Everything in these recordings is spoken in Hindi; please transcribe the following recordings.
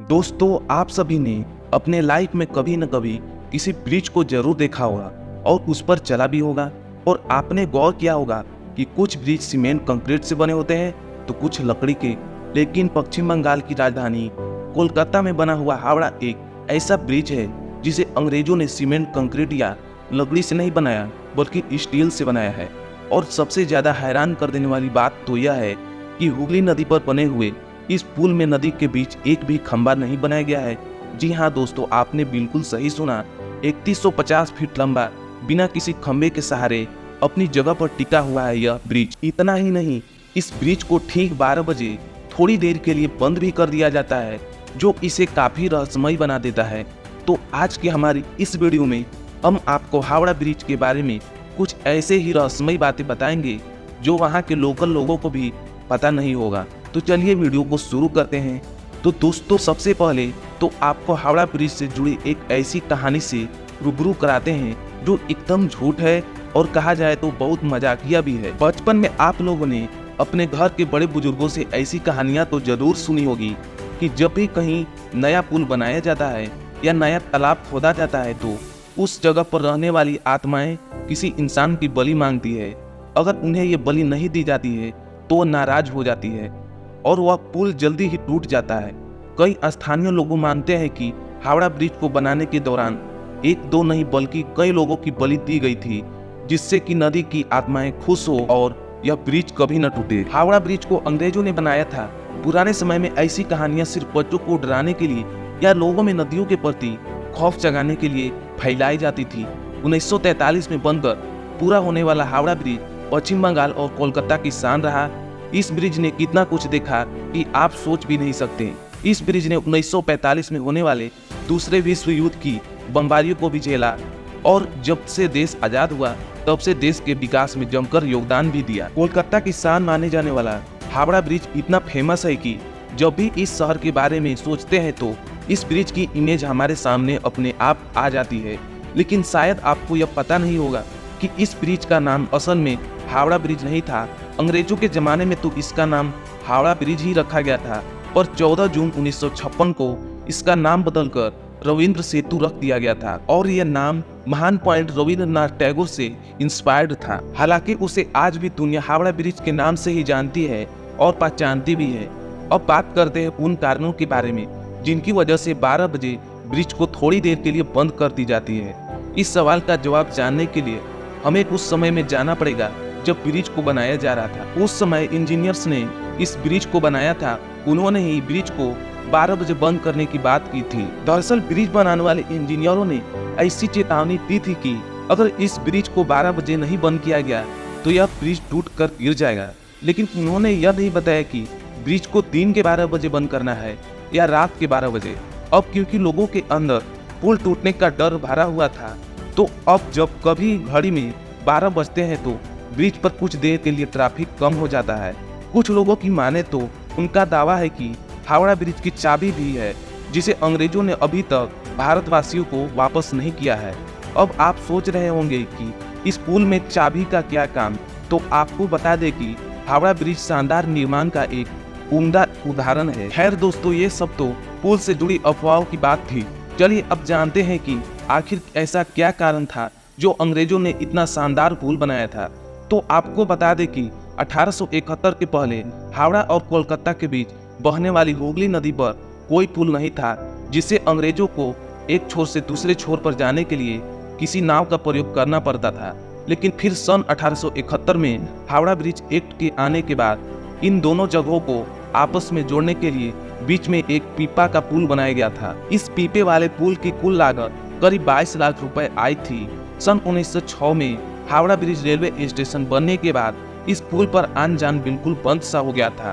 दोस्तों, आप सभी ने अपने लाइफ में कभी न कभी किसी ब्रिज को जरूर देखा होगा और उस पर चला भी होगा। और आपने गौर किया होगा कि कुछ ब्रिज सीमेंट कंक्रीट से बने होते हैं तो कुछ लकड़ी के। लेकिन पश्चिम बंगाल की राजधानी कोलकाता में बना हुआ हावड़ा एक ऐसा ब्रिज है जिसे अंग्रेजों ने सीमेंट कंक्रीट या लकड़ी से नहीं बनाया बल्कि स्टील से बनाया है। और सबसे ज्यादा हैरान कर देने वाली बात तो यह है कि हुगली नदी पर बने हुए इस पुल में नदी के बीच एक भी खंभा नहीं बनाया गया है। जी हाँ दोस्तों, आपने बिल्कुल सही सुना। 3150 फीट लंबा बिना किसी खंभे के सहारे अपनी जगह पर टिका हुआ है यह ब्रिज। इतना ही नहीं, इस ब्रिज को ठीक 12 बजे थोड़ी देर के लिए बंद भी कर दिया जाता है, जो इसे काफी रहस्यमय बना देता है। तो आज की हमारी इस वीडियो में हम आपको हावड़ा ब्रिज के बारे में कुछ ऐसे ही रहस्यमय बातें बताएंगे जो वहाँ के लोकल लोगों को भी पता नहीं होगा। तो चलिए वीडियो को शुरू करते हैं। तो दोस्तों, सबसे पहले तो आपको हावड़ा ब्रिज से जुड़ी एक ऐसी कहानी से रूबरू कराते हैं जो एकदम झूठ है और कहा जाए तो बहुत मजाकिया भी है। बचपन में आप लोगों ने अपने घर के बड़े बुजुर्गों से ऐसी कहानियां तो जरूर सुनी होगी कि जब भी कहीं नया पुल बनाया जाता है या नया तालाब खोदा जाता है तो उस जगह पर रहने वाली आत्माएं किसी इंसान की बलि मांगती है। अगर उन्हें ये बलि नहीं दी जाती है तो वो नाराज हो जाती है और वह पुल जल्दी ही टूट जाता है। कई स्थानीय लोग मानते हैं कि हावड़ा ब्रिज को बनाने के दौरान एक दो नहीं बल्कि कई लोगों की बलि दी गई थी, जिससे कि नदी की आत्माएं खुश हो और यह ब्रिज कभी न टूटे। हावड़ा ब्रिज को अंग्रेजों ने बनाया था। पुराने समय में ऐसी कहानियां सिर्फ बच्चों को डराने के लिए या लोगों में नदियों के प्रति खौफ जगाने के लिए फैलाई जाती थी। 1943 में बनकर पूरा होने वाला हावड़ा ब्रिज पश्चिम बंगाल और कोलकाता की शान रहा। इस ब्रिज ने कितना कुछ देखा कि आप सोच भी नहीं सकते। इस ब्रिज ने 1945 में होने वाले दूसरे विश्व युद्ध की बमबारियों को भी झेला और जब से देश आजाद हुआ तब से देश के विकास में जमकर योगदान भी दिया। कोलकाता की शान माने जाने वाला हावड़ा ब्रिज इतना फेमस है कि जब भी इस शहर के बारे में सोचते हैं तो इस ब्रिज की इमेज हमारे सामने अपने आप आ जाती है। लेकिन शायद आपको यह पता नहीं होगा कि इस ब्रिज का नाम असल में हावड़ा ब्रिज नहीं था। अंग्रेजों के जमाने में तो इसका नाम हावड़ा ब्रिज ही रखा गया था, पर 14 जून 1956 को इसका नाम बदलकर रविंद्र सेतु रख दिया गया था और यह नाम महान पॉइंट रविंद्रनाथ टैगोर से इंस्पायर्ड था। हालांकि उसे आज भी दुनिया हावड़ा ब्रिज के नाम से ही जानती है और पहचानती भी है। अब बात करते हैं उन कारणों के बारे में जिनकी वजह से 12 बजे ब्रिज को थोड़ी देर के लिए बंद कर दी जाती है। इस सवाल का जवाब जानने के लिए हमें उस समय में जाना पड़ेगा जब ब्रिज को बनाया जा रहा था। उस समय इंजीनियर्स ने इस ब्रिज को बनाया था। उन्होंने ही ब्रिज को 12 बजे बंद करने की बात की थी। दरअसल ब्रिज बनाने वाले इंजीनियरों ने ऐसी चेतावनी दी थी कि अगर इस ब्रिज को 12 बजे नहीं बंद किया गया तो यह ब्रिज टूट कर गिर जाएगा। लेकिन उन्होंने यह नहीं बताया कि ब्रिज को दिन के 12 बजे बंद करना है या रात के 12 बजे। अब क्योंकि लोगों के अंदर पुल टूटने का डर भरा हुआ था, तो अब जब कभी घड़ी में 12 बजते हैं तो ब्रिज पर कुछ देर के लिए ट्रैफिक कम हो जाता है। कुछ लोगों की माने तो उनका दावा है कि हावड़ा ब्रिज की चाबी भी है जिसे अंग्रेजों ने अभी तक भारतवासियों को वापस नहीं किया है। अब आप सोच रहे होंगे कि इस पुल में चाबी का क्या काम, तो आपको बता दें कि हावड़ा ब्रिज शानदार निर्माण का एक उम्दा उदाहरण है। खैर दोस्तों, ये सब तो पुल से जुड़ी अफवाहों की बात थी। चलिए अब जानते हैं कि आखिर ऐसा क्या कारण था जो अंग्रेजों ने इतना शानदार पुल बनाया था। तो आपको बता दें कि 1871 के पहले हावड़ा और कोलकाता के बीच बहने वाली हुगली नदी पर कोई पुल नहीं था, जिससे अंग्रेजों को एक छोर से दूसरे छोर पर जाने के लिए किसी नाव का प्रयोग करना पड़ता था। लेकिन फिर सन 1871 में हावड़ा ब्रिज एक्ट के आने के बाद इन दोनों जगहों को आपस में जोड़ने के लिए बीच में एक पीपा का पुल बनाया गया था। इस पीपे वाले पुल की कुल लागत करीब 22 लाख रुपए आई थी। सन 1906 में हावड़ा ब्रिज रेलवे स्टेशन बनने के बाद इस पुल पर आन जान बिल्कुल बंद सा हो गया था।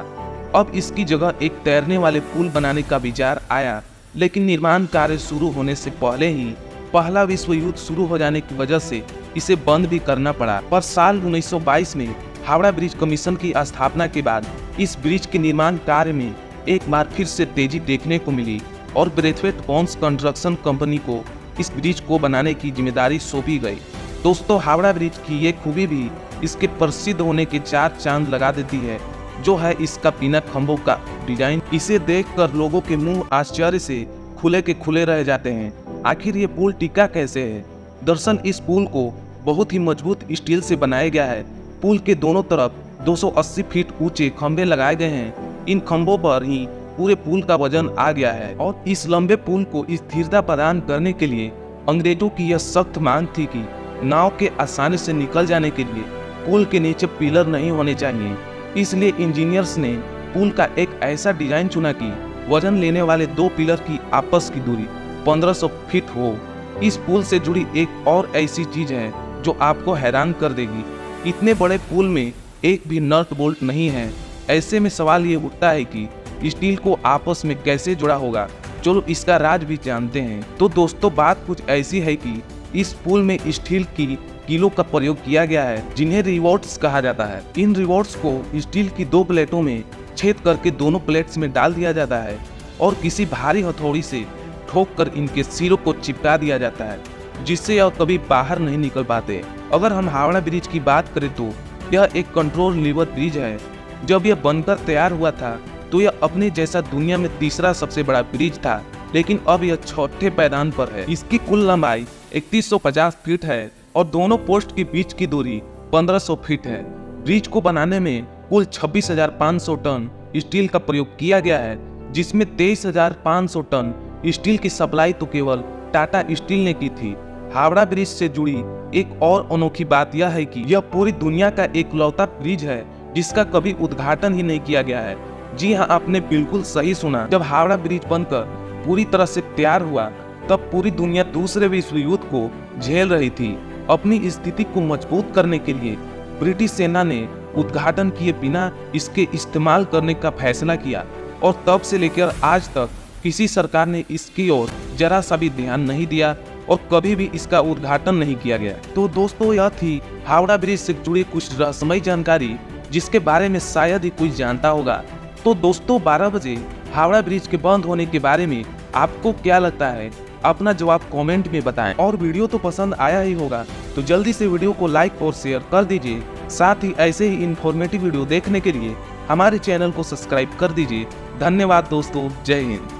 अब इसकी जगह एक तैरने वाले पुल बनाने का विचार आया, लेकिन निर्माण कार्य शुरू होने से पहले ही पहला विश्व युद्ध शुरू हो जाने की वजह से इसे बंद भी करना पड़ा। पर साल 1922 में हावड़ा ब्रिज कमीशन की स्थापना के बाद इस ब्रिज के निर्माण कार्य में एक बार फिर से तेजी देखने को मिली और ब्रेथवेट बॉन्स कंस्ट्रक्शन कंपनी को इस ब्रिज को बनाने की जिम्मेदारी सौंपी गई। दोस्तों, हावड़ा ब्रिज की ये खूबी भी इसके प्रसिद्ध होने के 4 चांद लगा देती है। जो है इसका बिना खंभों का डिजाइन। इसे देखकर लोगों के मुंह आश्चर्य से खुले के खुले रह जाते हैं। आखिर ये पुल टिका कैसे है? दरअसल इस पुल को बहुत ही मजबूत स्टील से बनाया गया है। पुल के दोनों तरफ 280 फीट ऊंचे खंभे लगाए गए हैं। इन खंभों पर ही पूरे पुल का वजन आ गया है और इस लंबे पुल को स्थिरता प्रदान करने के लिए अंग्रेजों की यह सख्त मांग थी कि नाव के आसानी से निकल जाने के लिए पुल के नीचे पिलर नहीं होने चाहिए। इसलिए इंजीनियर्स ने पुल का एक ऐसा डिजाइन चुना कि वजन लेने वाले दो पिलर की आपस की दूरी 1500 फीट हो। इस पुल से जुड़ी एक और ऐसी चीज है जो आपको हैरान कर देगी। इतने बड़े पुल में एक भी नट बोल्ट नहीं है। ऐसे में सवाल ये उठता है कि स्टील को आपस में कैसे जुड़ा होगा। चलो इसका राज भी जानते हैं। तो दोस्तों बात कुछ ऐसी है कि इस पुल में स्टील की कीलों का प्रयोग किया गया है जिन्हें रिवॉट्स कहा जाता है। इन रिवॉट्स को स्टील की दो प्लेटों में छेद करके दोनों प्लेट्स में डाल दिया जाता है और किसी भारी हथौड़ी से ठोक कर इनके सिरों को चिपका दिया जाता है, जिससे यह कभी बाहर नहीं निकल पाते। अगर हम हावड़ा ब्रिज की बात करें तो यह एक कंट्रोल लीवर ब्रिज है। जब यह बनकर तैयार हुआ था तो यह अपने जैसा दुनिया में तीसरा सबसे बड़ा ब्रिज था, लेकिन अब यह चौथे पायदान पर है। इसकी कुल लंबाई 3150 फीट है और दोनों पोस्ट के बीच की दूरी 1500 फीट है। ब्रिज को बनाने में कुल 26,500 टन स्टील का प्रयोग किया गया है, जिसमें 23,500 टन स्टील की सप्लाई तो केवल टाटा स्टील ने की थी। हावड़ा ब्रिज से जुड़ी एक और अनोखी बात यह है कि यह पूरी दुनिया का एकलौता ब्रिज है जिसका कभी उद्घाटन ही नहीं किया गया है। जी हाँ, आपने बिल्कुल सही सुना। जब हावड़ा ब्रिज बनकर पूरी तरह से तैयार हुआ तब पूरी दुनिया दूसरे विश्व युद्ध को झेल रही थी। अपनी स्थिति को मजबूत करने के लिए ब्रिटिश सेना ने उद्घाटन किए बिना इसके इस्तेमाल करने का फैसला किया और तब से लेकर आज तक किसी सरकार ने इसकी ओर जरा सा भी ध्यान नहीं दिया और कभी भी इसका उद्घाटन नहीं किया गया। तो दोस्तों यह थी हावड़ा ब्रिज से जुड़ी कुछ रहस्यमयी जानकारी जिसके बारे में शायद ही कोई जानता होगा। तो दोस्तों 12 बजे हावड़ा ब्रिज के बंद होने के बारे में आपको क्या लगता है? अपना जवाब कमेंट में बताएं। और वीडियो तो पसंद आया ही होगा तो जल्दी से वीडियो को लाइक और शेयर कर दीजिए। साथ ही ऐसे ही इंफॉर्मेटिव वीडियो देखने के लिए हमारे चैनल को सब्सक्राइब कर दीजिए। धन्यवाद दोस्तों, जय हिंद।